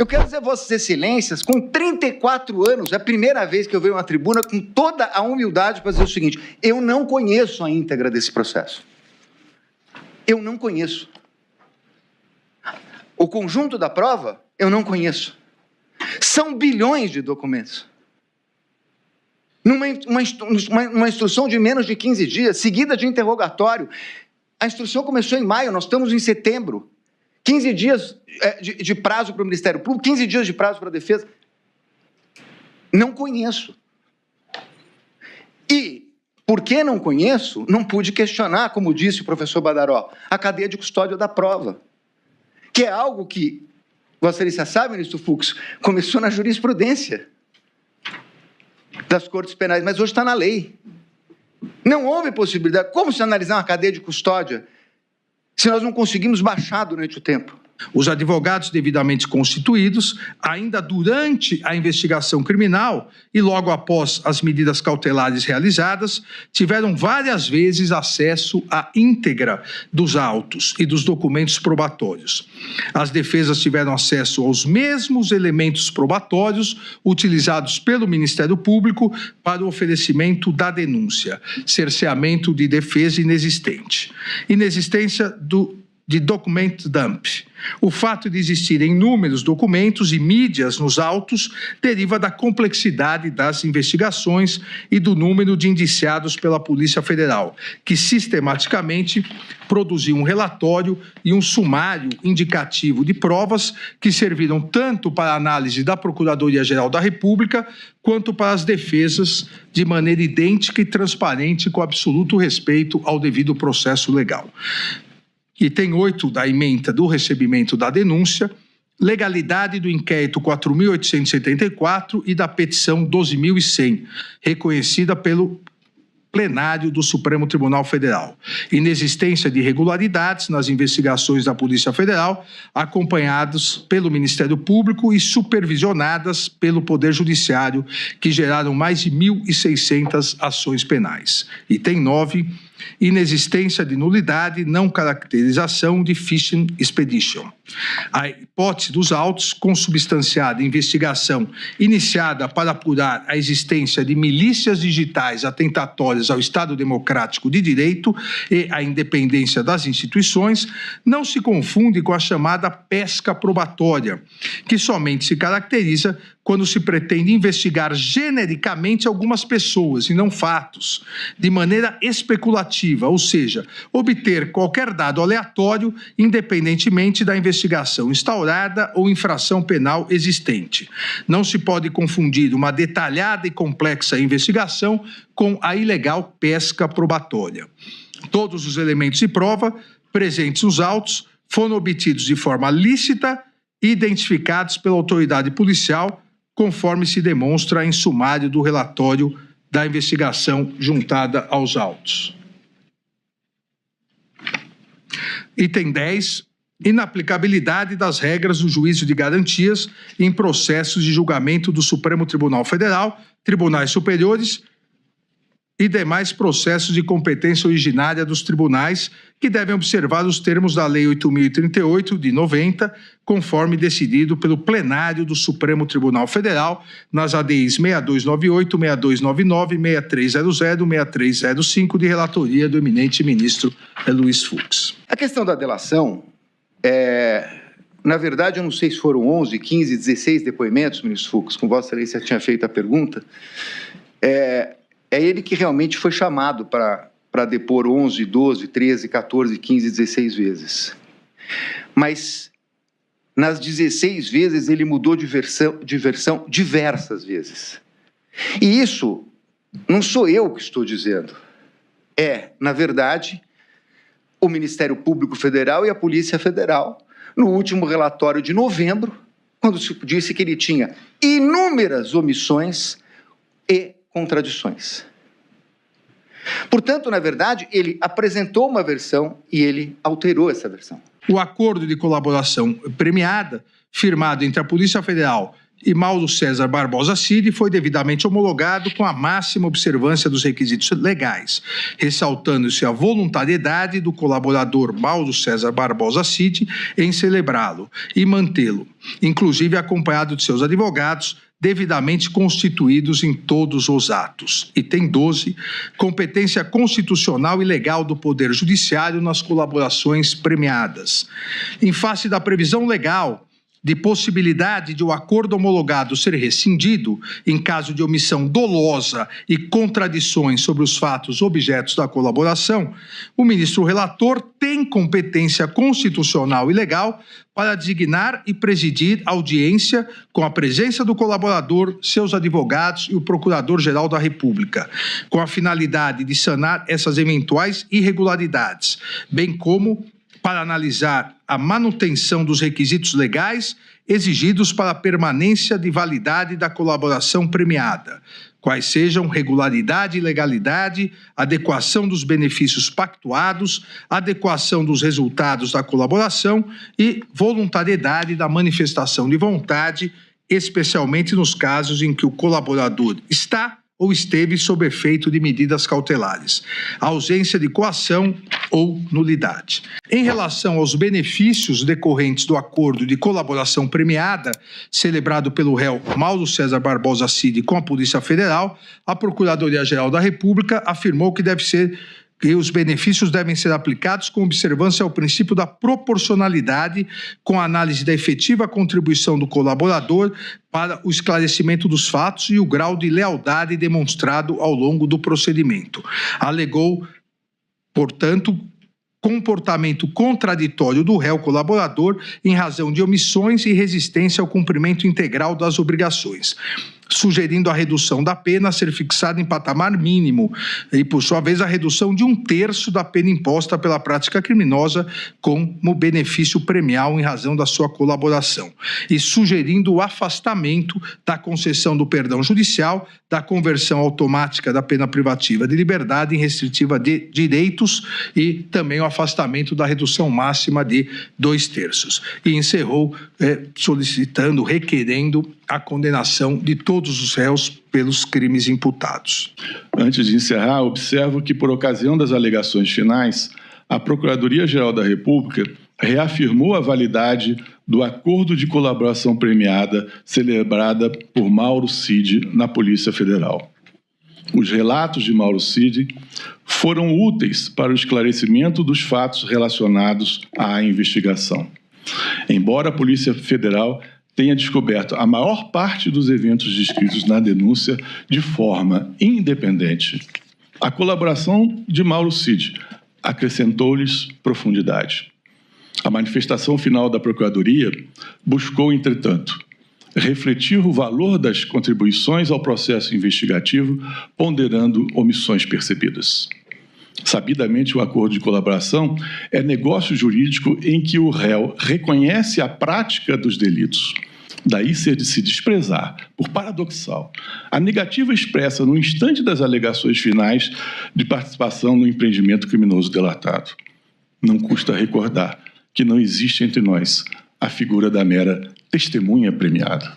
Eu quero dizer a Vossas Excelências, com 34 anos, é a primeira vez que eu venho à tribuna com toda a humildade para dizer o seguinte: eu não conheço a íntegra desse processo. Eu não conheço. O conjunto da prova, eu não conheço. São bilhões de documentos. Numa instrução de menos de 15 dias, seguida de interrogatório. A instrução começou em maio, nós estamos em setembro. 15 dias de prazo para o Ministério Público, 15 dias de prazo para a defesa. Não conheço. E, porque não conheço, não pude questionar, como disse o professor Badaró, a cadeia de custódia da prova, que é algo que, Vossa Excelência sabe, ministro Fux, começou na jurisprudência das Cortes Penais, mas hoje está na lei. Não houve possibilidade. Como se analisar uma cadeia de custódia se nós não conseguimos baixar durante o tempo? Os advogados devidamente constituídos, ainda durante a investigação criminal e logo após as medidas cautelares realizadas, tiveram várias vezes acesso à íntegra dos autos e dos documentos probatórios. As defesas tiveram acesso aos mesmos elementos probatórios utilizados pelo Ministério Público para o oferecimento da denúncia, cerceamento de defesa inexistente, inexistência de document dump. O fato de existirem inúmeros documentos e mídias nos autos deriva da complexidade das investigações e do número de indiciados pela Polícia Federal, que sistematicamente produziu um relatório e um sumário indicativo de provas que serviram tanto para a análise da Procuradoria-Geral da República quanto para as defesas de maneira idêntica e transparente, com absoluto respeito ao devido processo legal. Item 8 da ementa do recebimento da denúncia, legalidade do inquérito 4.874 e da petição 12.100, reconhecida pelo plenário do Supremo Tribunal Federal. Inexistência de irregularidades nas investigações da Polícia Federal, acompanhadas pelo Ministério Público e supervisionadas pelo Poder Judiciário, que geraram mais de 1.600 ações penais. Item 9, inexistência de nulidade, não caracterização de fishing expedition. A hipótese dos autos, consubstanciada em investigação iniciada para apurar a existência de milícias digitais atentatórias ao Estado Democrático de Direito e à independência das instituições, não se confunde com a chamada pesca probatória, que somente se caracteriza quando se pretende investigar genericamente algumas pessoas e não fatos, de maneira especulativa, ou seja, obter qualquer dado aleatório independentemente da investigação instaurada ou infração penal existente. Não se pode confundir uma detalhada e complexa investigação com a ilegal pesca probatória. Todos os elementos de prova presentes nos autos foram obtidos de forma lícita e identificados pela autoridade policial, conforme se demonstra em sumário do relatório da investigação juntada aos autos. Item 10. Inaplicabilidade das regras do juízo de garantias em processos de julgamento do Supremo Tribunal Federal, tribunais superiores e demais processos de competência originária dos tribunais, que devem observar os termos da Lei 8.038, de 90, conforme decidido pelo plenário do Supremo Tribunal Federal, nas ADIs 6298, 6299, 6300, 6305, de relatoria do eminente ministro Luiz Fux. A questão da delação, na verdade, eu não sei se foram 11, 15, 16 depoimentos, ministro Fux, como Vossa Excelência tinha feito a pergunta, é ele que realmente foi chamado para depor 11, 12, 13, 14, 15, 16 vezes. Mas, nas 16 vezes, ele mudou de versão diversas vezes. E isso não sou eu que estou dizendo. Na verdade, o Ministério Público Federal e a Polícia Federal, no último relatório de novembro, quando se disse que ele tinha inúmeras omissões e contradições. Portanto, na verdade, ele apresentou uma versão e ele alterou essa versão. O acordo de colaboração premiada, firmado entre a Polícia Federal e Mauro César Barbosa Cid foi devidamente homologado com a máxima observância dos requisitos legais, ressaltando-se a voluntariedade do colaborador Mauro César Barbosa Cid em celebrá-lo e mantê-lo, inclusive acompanhado de seus advogados, devidamente constituídos em todos os atos. Item 12, competência constitucional e legal do Poder Judiciário nas colaborações premiadas. Em face da previsão legal de possibilidade de o acordo homologado ser rescindido em caso de omissão dolosa e contradições sobre os fatos objetos da colaboração, o ministro relator tem competência constitucional e legal para designar e presidir audiência com a presença do colaborador, seus advogados e o Procurador-Geral da República, com a finalidade de sanar essas eventuais irregularidades, bem como para analisar a manutenção dos requisitos legais exigidos para a permanência de validade da colaboração premiada, quais sejam regularidade e legalidade, adequação dos benefícios pactuados, adequação dos resultados da colaboração e voluntariedade da manifestação de vontade, especialmente nos casos em que o colaborador está ou esteve sob efeito de medidas cautelares, ausência de coação ou nulidade. Em relação aos benefícios decorrentes do acordo de colaboração premiada, celebrado pelo réu Mauro César Barbosa Cid com a Polícia Federal, a Procuradoria-Geral da República afirmou que os benefícios devem ser aplicados com observância ao princípio da proporcionalidade, com análise da efetiva contribuição do colaborador para o esclarecimento dos fatos e o grau de lealdade demonstrado ao longo do procedimento. Alegou, portanto, comportamento contraditório do réu colaborador em razão de omissões e resistência ao cumprimento integral das obrigações, sugerindo a redução da pena a ser fixada em patamar mínimo e, por sua vez, a redução de 1/3 da pena imposta pela prática criminosa como benefício premial em razão da sua colaboração, e sugerindo o afastamento da concessão do perdão judicial, da conversão automática da pena privativa de liberdade em restritiva de direitos e também o afastamento da redução máxima de 2/3. E encerrou solicitando, requerendo a condenação de todos os réus pelos crimes imputados. Antes de encerrar, observo que, por ocasião das alegações finais, a Procuradoria-Geral da República reafirmou a validade do acordo de colaboração premiada celebrada por Mauro Cid na Polícia Federal. Os relatos de Mauro Cid foram úteis para o esclarecimento dos fatos relacionados à investigação. Embora a Polícia Federal tenha descoberto a maior parte dos eventos descritos na denúncia de forma independente, a colaboração de Mauro Cid acrescentou-lhes profundidade. A manifestação final da Procuradoria buscou, entretanto, refletir o valor das contribuições ao processo investigativo, ponderando omissões percebidas. Sabidamente, o acordo de colaboração é negócio jurídico em que o réu reconhece a prática dos delitos. Daí ser de se desprezar, por paradoxal, a negativa expressa no instante das alegações finais de participação no empreendimento criminoso delatado. Não custa recordar que não existe entre nós a figura da mera testemunha premiada.